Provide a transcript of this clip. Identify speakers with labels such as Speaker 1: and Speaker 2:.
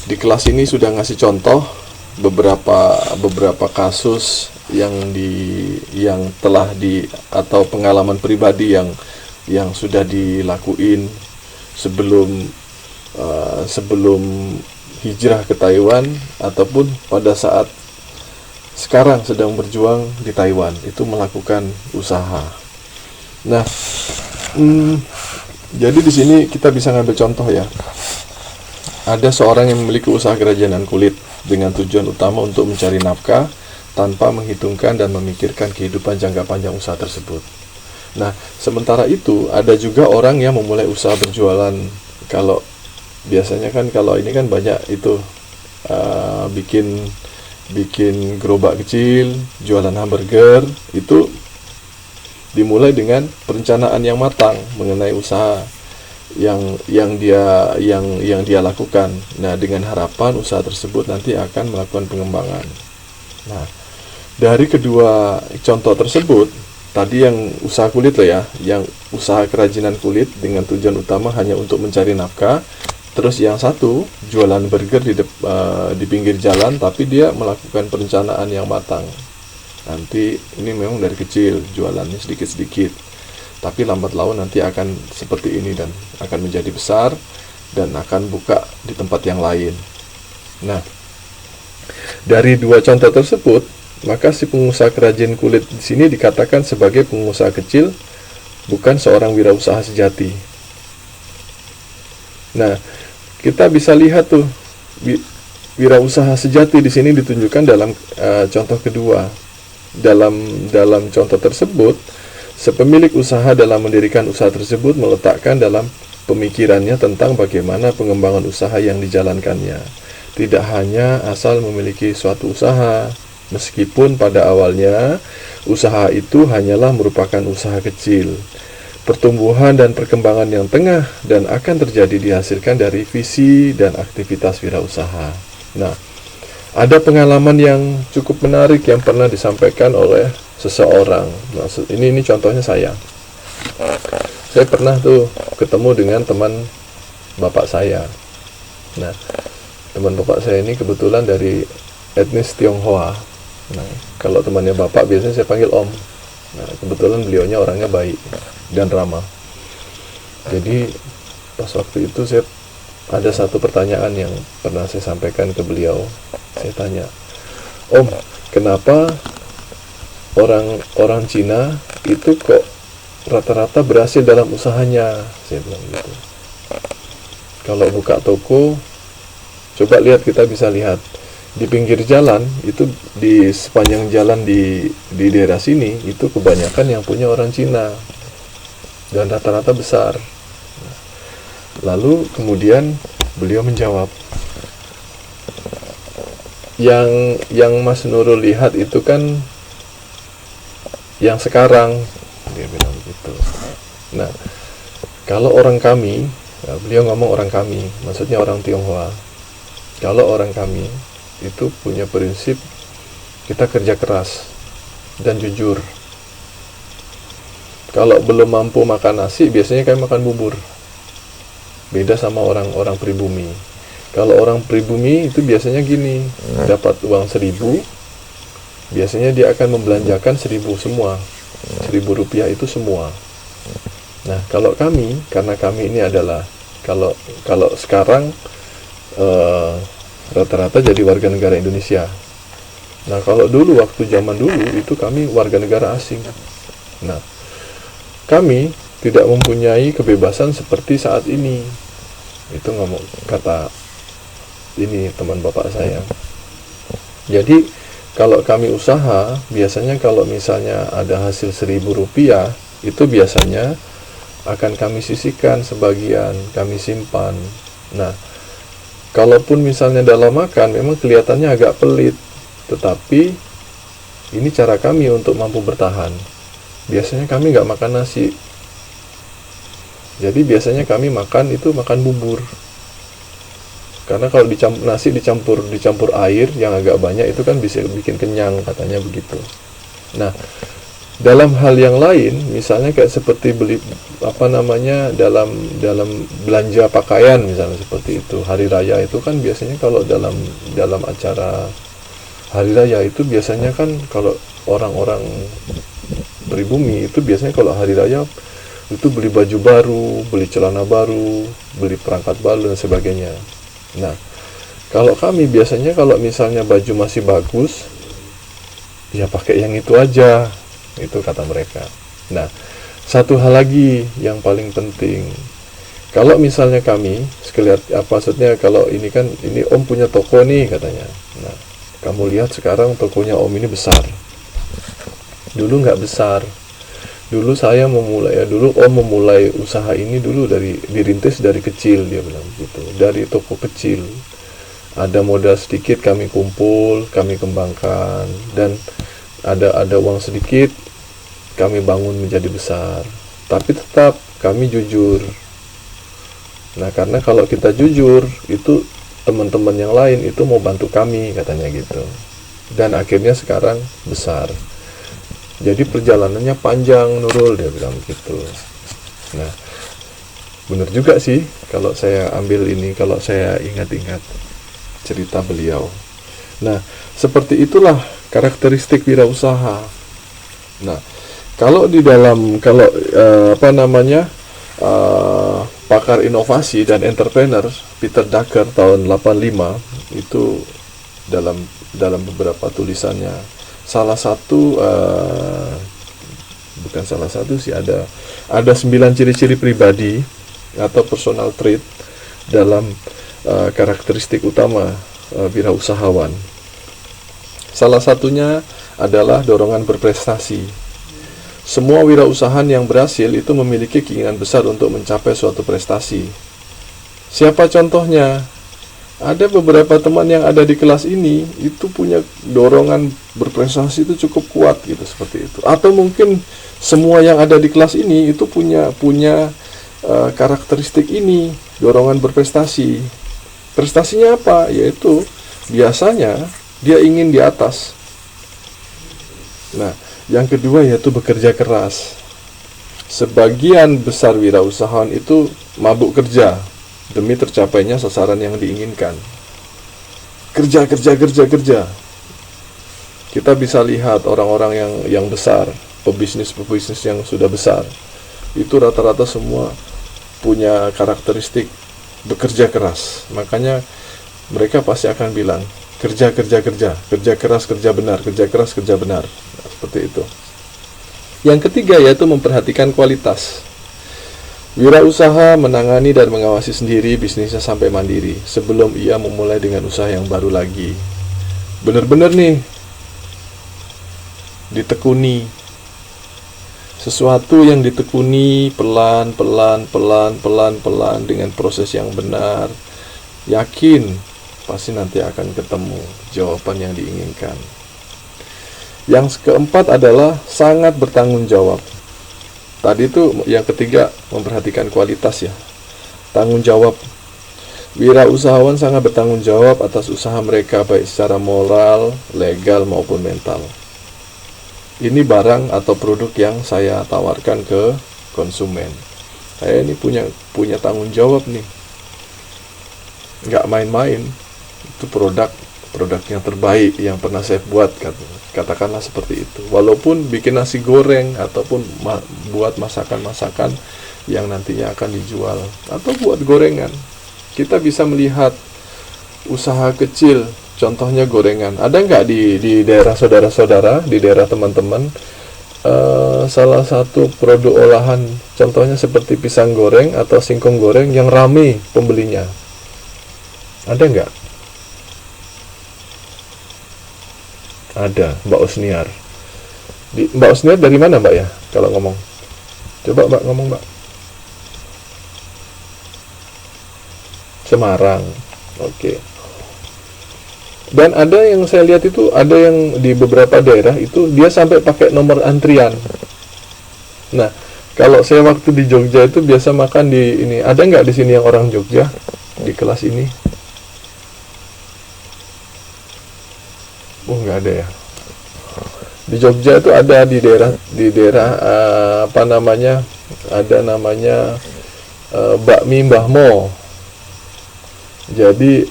Speaker 1: di kelas ini sudah ngasih contoh beberapa kasus yang telah atau pengalaman pribadi yang sudah dilakuin sebelum hijrah ke Taiwan ataupun pada saat sekarang sedang berjuang di Taiwan, itu melakukan usaha. Nah, jadi di sini kita bisa ngambil contoh ya. Ada seorang yang memiliki usaha kerajinan kulit dengan tujuan utama untuk mencari nafkah tanpa menghitungkan dan memikirkan kehidupan jangka panjang usaha tersebut. Nah, sementara itu ada juga orang yang memulai usaha berjualan. Kalau biasanya kan kalau ini kan banyak itu bikin gerobak kecil, jualan hamburger, itu dimulai dengan perencanaan yang matang mengenai usaha yang dia lakukan. Nah, dengan harapan usaha tersebut nanti akan melakukan pengembangan. Nah, dari kedua contoh tersebut, tadi yang usaha kulit loh ya, yang usaha kerajinan kulit dengan tujuan utama hanya untuk mencari nafkah. Terus yang satu jualan burger di pinggir jalan, tapi dia melakukan perencanaan yang matang. Nanti ini memang dari kecil jualannya sedikit-sedikit, tapi lambat laun nanti akan seperti ini dan akan menjadi besar dan akan buka di tempat yang lain. Nah, dari dua contoh tersebut, maka si pengusaha kerajinan kulit di sini dikatakan sebagai pengusaha kecil, bukan seorang wirausaha sejati. Nah, kita bisa lihat tuh wirausaha sejati di sini ditunjukkan dalam contoh kedua. Dalam contoh tersebut, sepemilik usaha dalam mendirikan usaha tersebut meletakkan dalam pemikirannya tentang bagaimana pengembangan usaha yang dijalankannya. Tidak hanya asal memiliki suatu usaha, meskipun pada awalnya usaha itu hanyalah merupakan usaha kecil. Pertumbuhan dan perkembangan yang tengah dan akan terjadi dihasilkan dari visi dan aktivitas wirausaha. Nah, ada pengalaman yang cukup menarik yang pernah disampaikan oleh seseorang. Nah, ini contohnya saya. Saya pernah tuh ketemu dengan teman bapak saya. Nah, teman bapak saya ini kebetulan dari etnis Tionghoa. Nah, kalau temannya bapak biasanya saya panggil Om. Nah, kebetulan beliaunya orangnya baik dan ramah. Jadi pas waktu itu saya ada satu pertanyaan yang pernah saya sampaikan ke beliau. Saya tanya, Om, kenapa orang Cina itu kok rata-rata berhasil dalam usahanya? Saya bilang gitu. Kalau buka toko, coba lihat, kita bisa lihat di pinggir jalan itu, di sepanjang jalan di daerah sini itu kebanyakan yang punya orang Cina dan rata-rata besar. Lalu kemudian beliau menjawab, yang Mas Nurul lihat itu kan yang sekarang, dia bilang begitu. Nah, kalau orang kami, beliau ngomong orang kami, maksudnya orang Tionghoa. Kalau orang kami itu punya prinsip, kita kerja keras dan jujur. Kalau belum mampu makan nasi, biasanya kami makan bubur. Beda sama orang pribumi. Kalau orang pribumi itu biasanya gini, dapat uang 1.000, biasanya dia akan membelanjakan 1.000 semua, 1.000 rupiah itu semua. Nah, kalau kami, karena kami ini adalah kalau sekarang rata-rata jadi warga negara Indonesia. Nah, kalau dulu, waktu zaman dulu itu kami warga negara asing. Nah, kami tidak mempunyai kebebasan seperti saat ini. Itu kata ini teman bapak saya. Jadi kalau kami usaha, biasanya kalau misalnya ada hasil 1.000 rupiah, itu biasanya akan kami sisihkan sebagian, kami simpan. Nah, kalaupun misalnya dalam makan, memang kelihatannya agak pelit, tetapi ini cara kami untuk mampu bertahan. Biasanya kami nggak makan nasi. Jadi biasanya kami makan bubur. Karena kalau nasi dicampur air yang agak banyak itu kan bisa bikin kenyang, katanya begitu. Nah, Dalam hal yang lain, misalnya kayak seperti beli dalam dalam belanja pakaian misalnya seperti itu. Hari raya itu kan biasanya kalau dalam dalam acara hari raya itu biasanya kan kalau orang-orang pribumi itu biasanya kalau hari raya itu beli baju baru, beli celana baru, beli perangkat baru dan sebagainya. Nah, kalau kami biasanya kalau misalnya baju masih bagus, ya pakai yang itu aja, itu kata mereka. Nah, satu hal lagi yang paling penting, kalau misalnya kami maksudnya kalau ini kan ini Om punya toko nih katanya. Nah, kamu lihat sekarang tokonya Om ini besar. Dulu nggak besar. Dulu saya memulai dulu Om memulai usaha ini dulu dirintis dari kecil, dia bilang gitu. Dari toko kecil. Ada modal sedikit kami kumpul, kami kembangkan, dan ada uang sedikit kami bangun menjadi besar. Tapi tetap kami jujur. Nah, karena kalau kita jujur, itu teman-teman yang lain itu mau bantu kami, katanya gitu. Dan akhirnya sekarang besar. Jadi perjalanannya panjang, Nurul, dia bilang gitu. Nah, benar juga sih kalau saya ambil ini, kalau saya ingat-ingat cerita beliau. Nah, seperti itulah karakteristik wirausaha. Nah, kalau di dalam pakar inovasi dan entrepreneur Peter Drucker tahun 85 itu dalam beberapa tulisannya, salah satu bukan salah satu sih, ada 9 ciri-ciri pribadi atau personal trait dalam karakteristik utama wirausahawan. Salah satunya adalah dorongan berprestasi. Semua wirausahaan yang berhasil itu memiliki keinginan besar untuk mencapai suatu prestasi. Siapa contohnya? Ada beberapa teman yang ada di kelas ini itu punya dorongan berprestasi itu cukup kuat gitu, seperti itu. Atau mungkin semua yang ada di kelas ini itu punya karakteristik ini, dorongan berprestasi. Prestasinya apa? Yaitu biasanya dia ingin di atas. Nah, yang kedua yaitu bekerja keras. Sebagian besar wirausahawan itu mabuk kerja demi tercapainya sasaran yang diinginkan. Kerja. Kita bisa lihat orang-orang yang besar, pebisnis yang sudah besar, itu rata-rata semua punya karakteristik bekerja keras. Makanya mereka pasti akan bilang kerja keras, kerja benar. Nah, seperti itu. Yang ketiga yaitu memperhatikan kualitas. Wirausaha menangani dan mengawasi sendiri bisnisnya sampai mandiri sebelum ia memulai dengan usaha yang baru lagi. Benar-benar nih ditekuni. Sesuatu yang ditekuni pelan dengan proses yang benar. Yakin pasti nanti akan ketemu jawaban yang diinginkan. Yang keempat adalah sangat bertanggung jawab. Tadi itu yang ketiga memperhatikan kualitas ya. Tanggung jawab. Wirausahawan sangat bertanggung jawab atas usaha mereka baik secara moral, legal maupun mental. Ini barang atau produk yang saya tawarkan ke konsumen. Saya ini punya tanggung jawab nih. Nggak main-main. Itu produk yang terbaik yang pernah saya buat, katakanlah seperti itu. Walaupun bikin nasi goreng ataupun buat masakan-masakan yang nantinya akan dijual atau buat gorengan, kita bisa melihat usaha kecil, contohnya gorengan. Ada nggak di daerah saudara-saudara, di daerah teman-teman, salah satu produk olahan contohnya seperti pisang goreng atau singkong goreng yang rame pembelinya? Ada nggak? Ada, Mbak Osniar. Mbak Osniar dari mana, Mbak ya? Kalau ngomong, coba Mbak ngomong, Mbak. Semarang, oke. Dan ada yang saya lihat itu, ada yang di beberapa daerah itu dia sampai pakai nomor antrian. Nah, kalau saya waktu di Jogja itu biasa makan di ini. Ada nggak di sini yang orang Jogja di kelas ini? Nggak ada ya. Di Jogja itu ada di daerah apa namanya, ada namanya bakmi Mbah Mo. Jadi